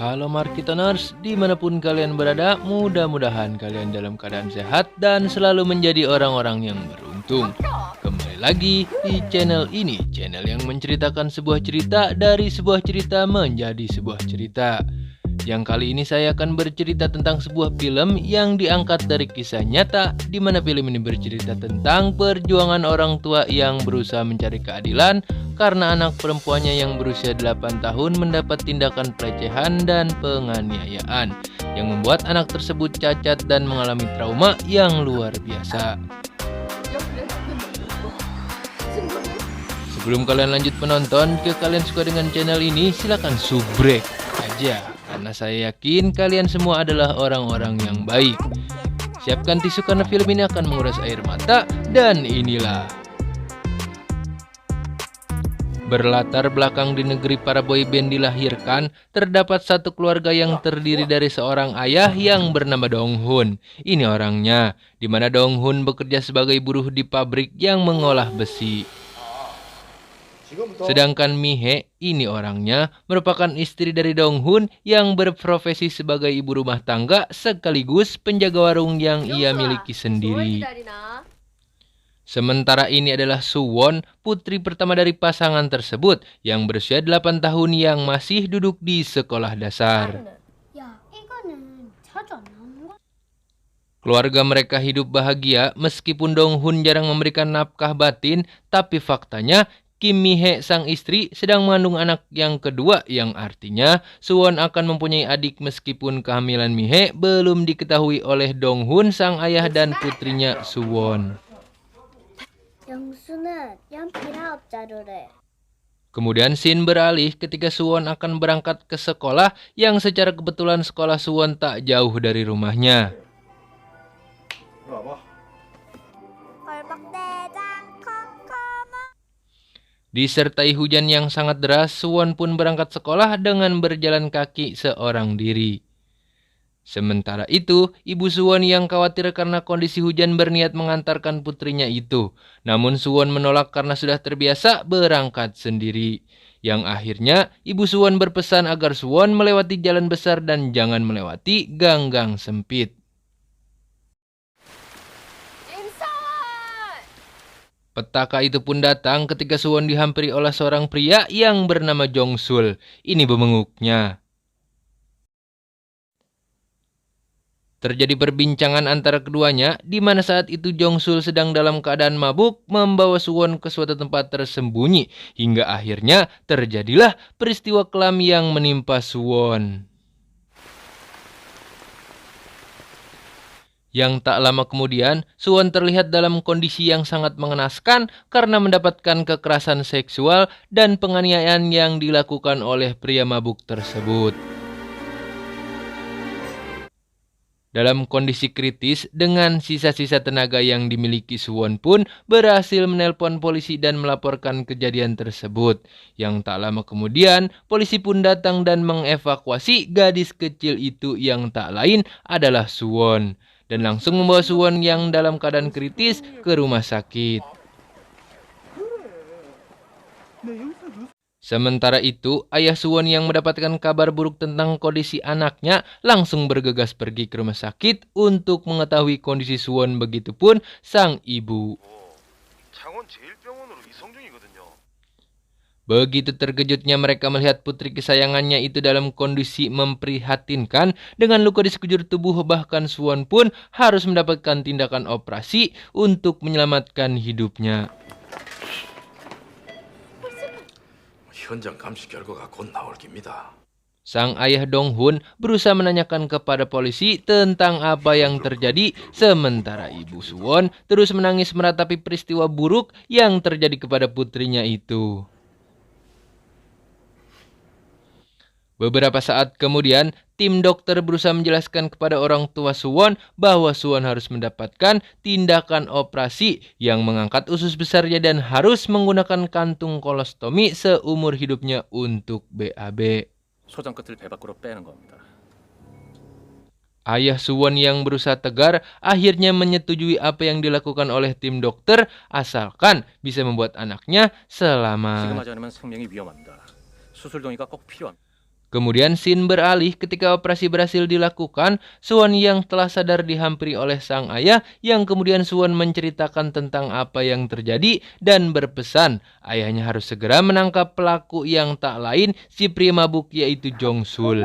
Halo Marketoners, dimanapun kalian berada, mudah-mudahan kalian dalam keadaan sehat dan selalu menjadi orang-orang yang beruntung. Kembali lagi di channel ini, channel yang menceritakan sebuah cerita dari sebuah cerita menjadi sebuah cerita. Yang kali ini saya akan bercerita tentang sebuah film yang diangkat dari kisah nyata, di mana film ini bercerita tentang perjuangan orang tua yang berusaha mencari keadilan karena anak perempuannya yang berusia 8 tahun mendapat tindakan pelecehan dan penganiayaan yang membuat anak tersebut cacat dan mengalami trauma yang luar biasa. Sebelum kalian lanjut menonton, jika kalian suka dengan channel ini, silahkan subrek aja. Karena saya yakin kalian semua adalah orang-orang yang baik. Siapkan tisu karena film ini akan menguras air mata. Dan inilah berlatar belakang di negeri para boyband dilahirkan, terdapat satu keluarga yang terdiri dari seorang ayah yang bernama Dong-hun. Ini orangnya, di mana Dong-hun bekerja sebagai buruh di pabrik yang mengolah besi. Sedangkan Mihe, ini orangnya, merupakan istri dari Dong-hun yang berprofesi sebagai ibu rumah tangga sekaligus penjaga warung yang ia miliki sendiri. Sementara ini adalah Suwon, putri pertama dari pasangan tersebut yang berusia 8 tahun yang masih duduk di sekolah dasar. Keluarga mereka hidup bahagia meskipun Dong-hun jarang memberikan nafkah batin, tapi faktanya Kim Mi-hye sang istri sedang mengandung anak yang kedua, yang artinya Suwon akan mempunyai adik meskipun kehamilan Mi-hye belum diketahui oleh Dong-hun sang ayah dan putrinya Suwon. Kemudian scene beralih ketika Suwon akan berangkat ke sekolah yang secara kebetulan sekolah Suwon tak jauh dari rumahnya. Disertai hujan yang sangat deras, Suwon pun berangkat sekolah dengan berjalan kaki seorang diri. Sementara itu, ibu Suwon yang khawatir karena kondisi hujan berniat mengantarkan putrinya itu. Namun Suwon menolak karena sudah terbiasa berangkat sendiri. Yang akhirnya, ibu Suwon berpesan agar Suwon melewati jalan besar dan jangan melewati gang-gang sempit. Petaka itu pun datang ketika Suwon dihampiri oleh seorang pria yang bernama Jong-sul. Ini bemenguknya. Terjadi perbincangan antara keduanya, di mana saat itu Jong-sul sedang dalam keadaan mabuk membawa Suwon ke suatu tempat tersembunyi. Hingga akhirnya terjadilah peristiwa kelam yang menimpa Suwon. Yang tak lama kemudian, Suwon terlihat dalam kondisi yang sangat mengenaskan karena mendapatkan kekerasan seksual dan penganiayaan yang dilakukan oleh pria mabuk tersebut. Dalam kondisi kritis, dengan sisa-sisa tenaga yang dimiliki, Suwon pun berhasil menelpon polisi dan melaporkan kejadian tersebut. Yang tak lama kemudian, polisi pun datang dan mengevakuasi gadis kecil itu yang tak lain adalah Suwon. Dan langsung membawa Suwon yang dalam keadaan kritis ke rumah sakit. Sementara itu, ayah Suwon yang mendapatkan kabar buruk tentang kondisi anaknya langsung bergegas pergi ke rumah sakit untuk mengetahui kondisi Suwon, begitupun sang ibu. Begitu terkejutnya mereka melihat putri kesayangannya itu dalam kondisi memprihatinkan dengan luka di sekujur tubuh, bahkan Suwon pun harus mendapatkan tindakan operasi untuk menyelamatkan hidupnya. Sang ayah Dong-hun berusaha menanyakan kepada polisi tentang apa yang terjadi, sementara ibu Suwon terus menangis meratapi peristiwa buruk yang terjadi kepada putrinya itu. Beberapa saat kemudian, tim dokter berusaha menjelaskan kepada orang tua Suwon bahwa Suwon harus mendapatkan tindakan operasi yang mengangkat usus besarnya dan harus menggunakan kantung kolostomi seumur hidupnya untuk BAB. Ayah Suwon yang berusaha tegar akhirnya menyetujui apa yang dilakukan oleh tim dokter asalkan bisa membuat anaknya selamat. Kemudian scene beralih ketika operasi berhasil dilakukan, Suwon yang telah sadar dihampiri oleh sang ayah yang kemudian Suwon menceritakan tentang apa yang terjadi dan berpesan ayahnya harus segera menangkap pelaku yang tak lain si pria mabuk yaitu Jong-sul.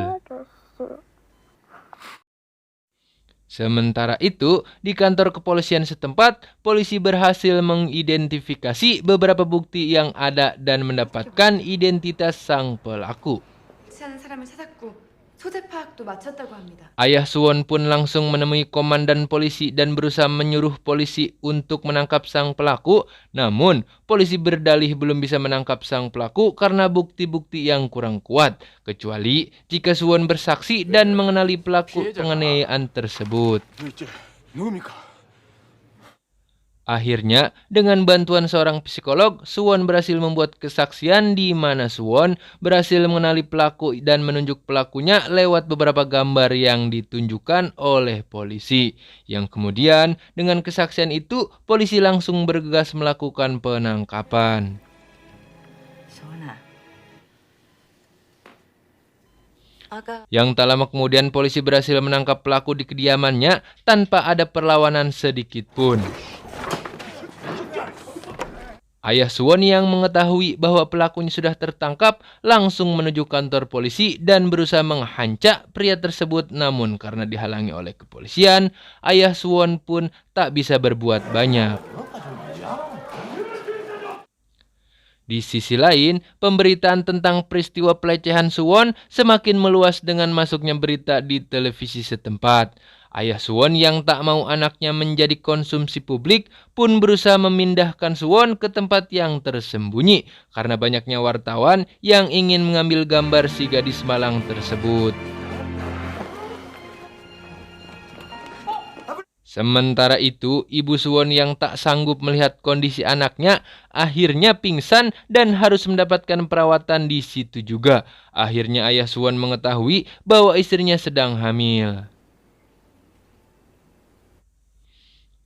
Sementara itu, di kantor kepolisian setempat, polisi berhasil mengidentifikasi beberapa bukti yang ada dan mendapatkan identitas sang pelaku. Ayah Suwon pun langsung menemui komandan polisi dan berusaha menyuruh polisi untuk menangkap sang pelaku. Namun, polisi berdalih belum bisa menangkap sang pelaku karena bukti-bukti yang kurang kuat, kecuali jika Suwon bersaksi dan mengenali pelaku penganiayaan tersebut. Akhirnya, dengan bantuan seorang psikolog, Suwon berhasil membuat kesaksian di mana Suwon berhasil mengenali pelaku dan menunjuk pelakunya lewat beberapa gambar yang ditunjukkan oleh polisi. Yang kemudian, dengan kesaksian itu, polisi langsung bergegas melakukan penangkapan. Yang tak lama kemudian, polisi berhasil menangkap pelaku di kediamannya tanpa ada perlawanan sedikit pun. Ayah Suwon yang mengetahui bahwa pelakunya sudah tertangkap langsung menuju kantor polisi dan berusaha menghancak pria tersebut, namun karena dihalangi oleh kepolisian, ayah Suwon pun tak bisa berbuat banyak. Di sisi lain, pemberitaan tentang peristiwa pelecehan Suwon semakin meluas dengan masuknya berita di televisi setempat. Ayah Suwon yang tak mau anaknya menjadi konsumsi publik pun berusaha memindahkan Suwon ke tempat yang tersembunyi karena banyaknya wartawan yang ingin mengambil gambar si gadis malang tersebut. Sementara itu, ibu Suwon yang tak sanggup melihat kondisi anaknya akhirnya pingsan dan harus mendapatkan perawatan di situ juga. Akhirnya ayah Suwon mengetahui bahwa istrinya sedang hamil.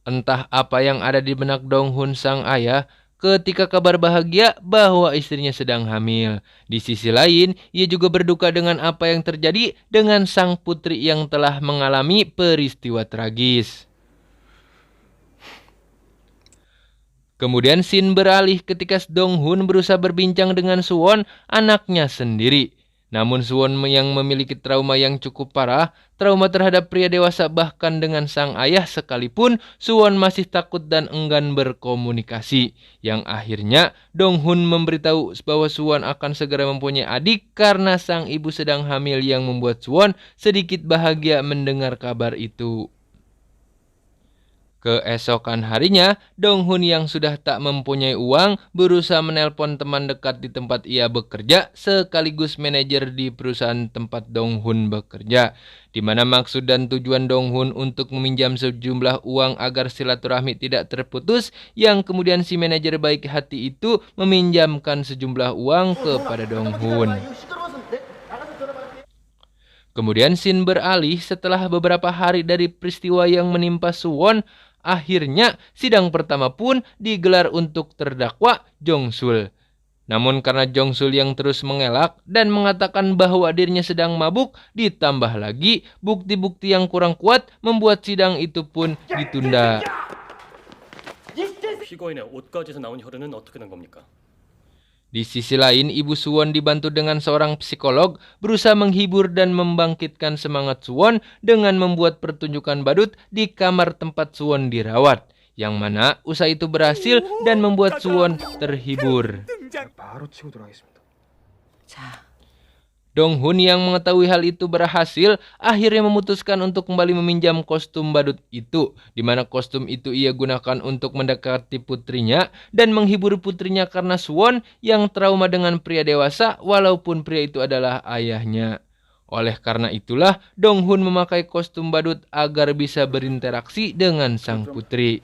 Entah apa yang ada di benak Dong-hun sang ayah ketika kabar bahagia bahwa istrinya sedang hamil. Di sisi lain, ia juga berduka dengan apa yang terjadi dengan sang putri yang telah mengalami peristiwa tragis. Kemudian scene beralih ketika Dong-hun berusaha berbincang dengan Suwon, anaknya sendiri. Namun Suwon yang memiliki trauma yang cukup parah, trauma terhadap pria dewasa bahkan dengan sang ayah sekalipun, Suwon masih takut dan enggan berkomunikasi. Yang akhirnya Dong-hun memberitahu bahwa Suwon akan segera mempunyai adik karena sang ibu sedang hamil yang membuat Suwon sedikit bahagia mendengar kabar itu. Keesokan harinya, Dong-hun yang sudah tak mempunyai uang berusaha menelpon teman dekat di tempat ia bekerja sekaligus manajer di perusahaan tempat Dong-hun bekerja, di mana maksud dan tujuan Dong-hun untuk meminjam sejumlah uang agar silaturahmi tidak terputus, yang kemudian si manajer baik hati itu meminjamkan sejumlah uang kepada Dong-hun. Kemudian scene beralih setelah beberapa hari dari peristiwa yang menimpa Suwon. Akhirnya sidang pertama pun digelar untuk terdakwa Jong-sul. Namun karena Jong-sul yang terus mengelak dan mengatakan bahwa dirinya sedang mabuk, ditambah lagi bukti-bukti yang kurang kuat membuat sidang itu pun ditunda. 피고인의 옷가지에서 나온 혈흔은 어떻게 된 겁니까? Di sisi lain, Ibu Suwon dibantu dengan seorang psikolog berusaha menghibur dan membangkitkan semangat Suwon dengan membuat pertunjukan badut di kamar tempat Suwon dirawat, yang mana usaha itu berhasil dan membuat Suwon terhibur. Dong-hun yang mengetahui hal itu berhasil akhirnya memutuskan untuk kembali meminjam kostum badut itu, di mana kostum itu ia gunakan untuk mendekati putrinya dan menghibur putrinya karena Suwon yang trauma dengan pria dewasa walaupun pria itu adalah ayahnya. Oleh karena itulah Dong-hun memakai kostum badut agar bisa berinteraksi dengan sang putri.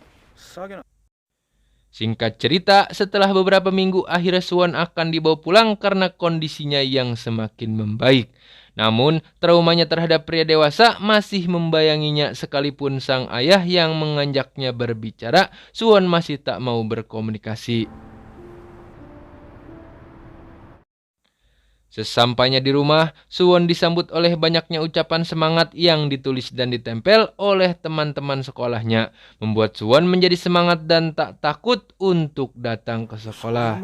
Singkat cerita, setelah beberapa minggu akhirnya Suwon akan dibawa pulang karena kondisinya yang semakin membaik. Namun, traumanya terhadap pria dewasa masih membayanginya sekalipun sang ayah yang mengajaknya berbicara, Suwon masih tak mau berkomunikasi. Sesampainya di rumah, Suwon disambut oleh banyaknya ucapan semangat yang ditulis dan ditempel oleh teman-teman sekolahnya, membuat Suwon menjadi semangat dan tak takut untuk datang ke sekolah.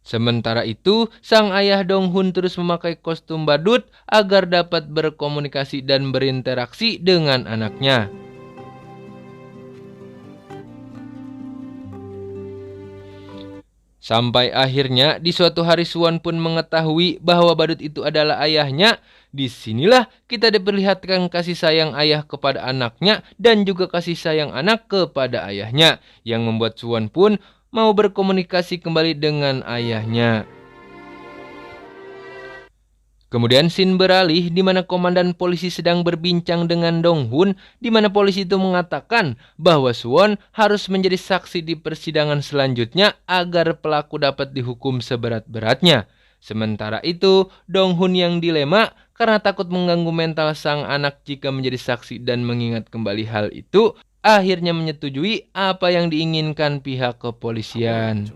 Sementara itu, sang ayah Dong-hun terus memakai kostum badut agar dapat berkomunikasi dan berinteraksi dengan anaknya. Sampai akhirnya di suatu hari Suwon pun mengetahui bahwa badut itu adalah ayahnya. Disinilah kita diperlihatkan kasih sayang ayah kepada anaknya dan juga kasih sayang anak kepada ayahnya, yang membuat Suwon pun mau berkomunikasi kembali dengan ayahnya. Kemudian scene beralih di mana komandan polisi sedang berbincang dengan Dong-hun, di mana polisi itu mengatakan bahwa Suwon harus menjadi saksi di persidangan selanjutnya agar pelaku dapat dihukum seberat-beratnya. Sementara itu, Dong-hun yang dilema karena takut mengganggu mental sang anak jika menjadi saksi dan mengingat kembali hal itu, akhirnya menyetujui apa yang diinginkan pihak kepolisian.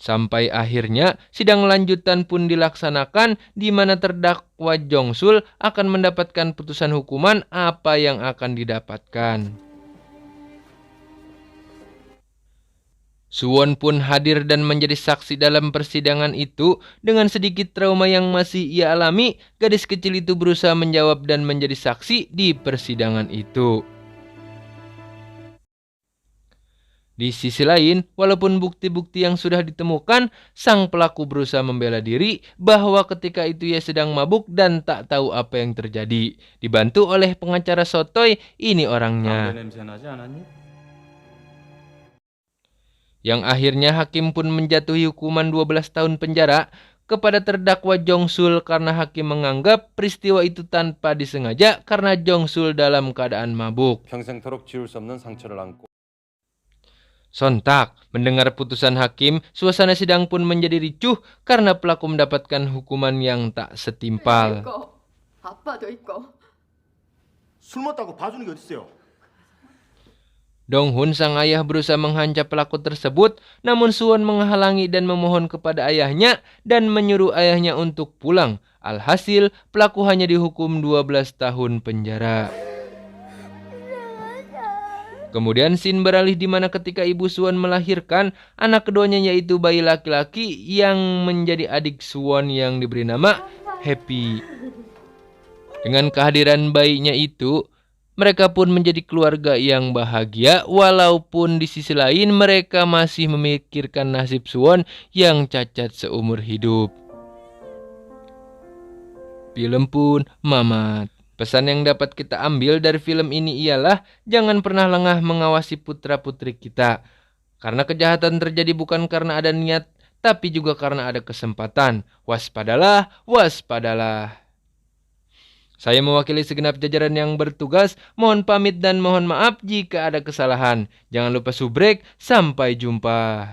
Sampai akhirnya sidang lanjutan pun dilaksanakan di mana terdakwa Jong-sul akan mendapatkan putusan hukuman apa yang akan didapatkan. Suwon pun hadir dan menjadi saksi dalam persidangan itu. Dengan sedikit trauma yang masih ia alami, gadis kecil itu berusaha menjawab dan menjadi saksi di persidangan itu. Di sisi lain, walaupun bukti-bukti yang sudah ditemukan, sang pelaku berusaha membela diri bahwa ketika itu ia sedang mabuk dan tak tahu apa yang terjadi. Dibantu oleh pengacara sotoy, ini orangnya. Yang akhirnya hakim pun menjatuhi hukuman 12 tahun penjara kepada terdakwa Jong-sul karena hakim menganggap peristiwa itu tanpa disengaja karena Jong-sul dalam keadaan mabuk. 평생토록 지울 수 없는 상처를 안고 Sontak, mendengar putusan hakim, suasana sidang pun menjadi ricuh karena pelaku mendapatkan hukuman yang tak setimpal. 술 먹다고 봐주는 게 어딨어요? Dong-hun sang ayah berusaha menghancam pelaku tersebut, namun Suwon menghalangi dan memohon kepada ayahnya dan menyuruh ayahnya untuk pulang. Alhasil, pelaku hanya dihukum 12 tahun penjara. Kemudian scene beralih di mana ketika ibu Suwon melahirkan anak keduanya yaitu bayi laki-laki yang menjadi adik Suwon yang diberi nama Happy. Dengan kehadiran bayinya itu, mereka pun menjadi keluarga yang bahagia walaupun di sisi lain mereka masih memikirkan nasib Suwon yang cacat seumur hidup. Film pun mamat. Pesan yang dapat kita ambil dari film ini ialah jangan pernah lengah mengawasi putra-putri kita. Karena kejahatan terjadi bukan karena ada niat, tapi juga karena ada kesempatan. Waspadalah, waspadalah. Saya mewakili segenap jajaran yang bertugas. Mohon pamit dan mohon maaf jika ada kesalahan. Jangan lupa subrek. Sampai jumpa.